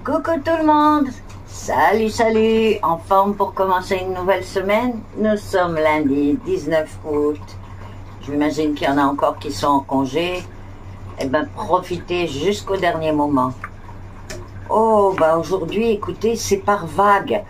Coucou tout le monde. Salut, salut. En forme pour commencer une nouvelle semaine. Nous sommes lundi 19 août. J'imagine qu'il y en a encore qui sont en congé. Eh bien, profitez jusqu'au dernier moment. Oh, bah aujourd'hui, écoutez, c'est par vague.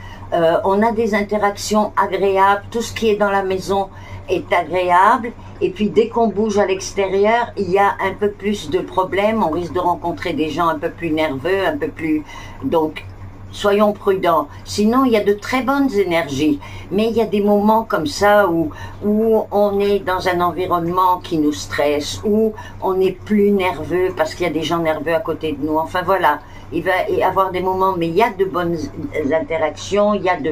On a des interactions agréables. Tout ce qui est dans la maison est agréable. Et puis, dès qu'on bouge à l'extérieur, il y a un peu plus de problèmes. On risque de rencontrer des gens un peu plus nerveux, un peu plus... Donc, soyons prudents. Sinon, il y a de très bonnes énergies. Mais il y a des moments comme ça où on est dans un environnement qui nous stresse, où on est plus nerveux parce qu'il y a des gens nerveux à côté de nous. Enfin, voilà. Il va y avoir des moments, mais il y a de bonnes interactions, il y a de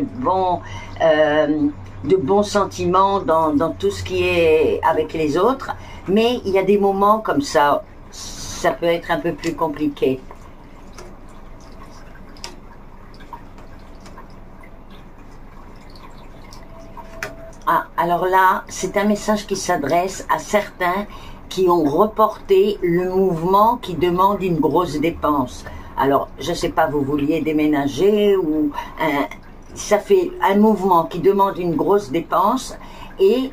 bons sentiments dans tout ce qui est avec les autres. Mais il y a des moments comme ça peut être un peu plus compliqué. Ah, alors là, c'est un message qui s'adresse à certains qui ont reporté le mouvement qui demande une grosse dépense. Alors, je ne sais pas, vous vouliez déménager ou ça fait un mouvement qui demande une grosse dépense et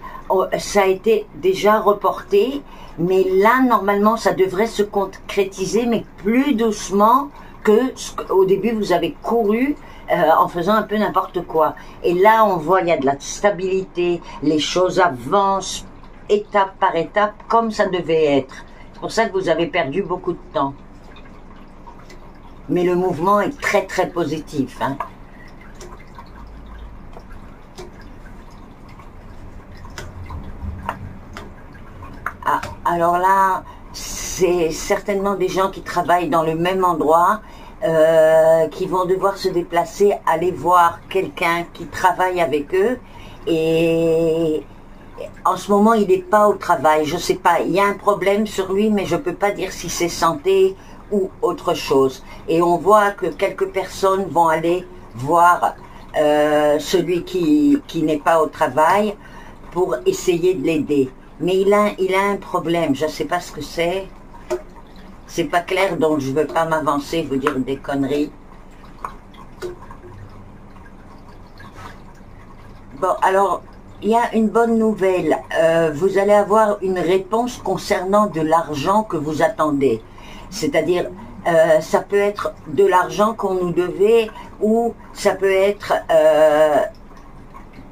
ça a été déjà reporté, mais là, normalement, ça devrait se concrétiser, mais plus doucement que au début, vous avez couru en faisant un peu n'importe quoi. Et là, on voit, il y a de la stabilité, les choses avancent étape par étape comme ça devait être. C'est pour ça que vous avez perdu beaucoup de temps. Mais le mouvement est très très positif. Hein. Ah, alors là, c'est certainement des gens qui travaillent dans le même endroit, qui vont devoir se déplacer, aller voir quelqu'un qui travaille avec eux. Et en ce moment, il n'est pas au travail. Je ne sais pas, il y a un problème sur lui, mais je ne peux pas dire si c'est santé ou autre chose. Et on voit que quelques personnes vont aller voir celui qui n'est pas au travail pour essayer de l'aider. Mais il a un problème, je ne sais pas ce que c'est. C'est pas clair, donc je ne veux pas m'avancer, vous dire des conneries. Bon, alors, il y a une bonne nouvelle. Vous allez avoir une réponse concernant de l'argent que vous attendez. C'est-à-dire, ça peut être de l'argent qu'on nous devait ou ça peut être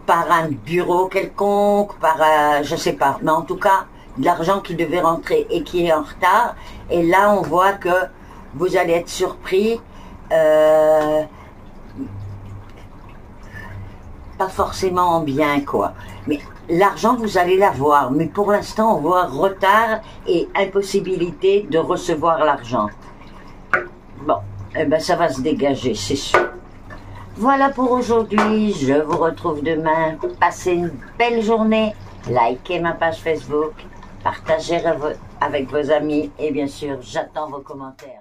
par un bureau quelconque, par je sais pas. Mais en tout cas, de l'argent qui devait rentrer et qui est en retard. Et là, on voit que vous allez être surpris. Pas forcément en bien, quoi. Mais l'argent, vous allez l'avoir. Mais pour l'instant, on voit retard et impossibilité de recevoir l'argent. Bon, eh ben, ça va se dégager, c'est sûr. Voilà pour aujourd'hui. Je vous retrouve demain. Passez une belle journée. Likez ma page Facebook. Partagez avec vos amis. Et bien sûr, j'attends vos commentaires.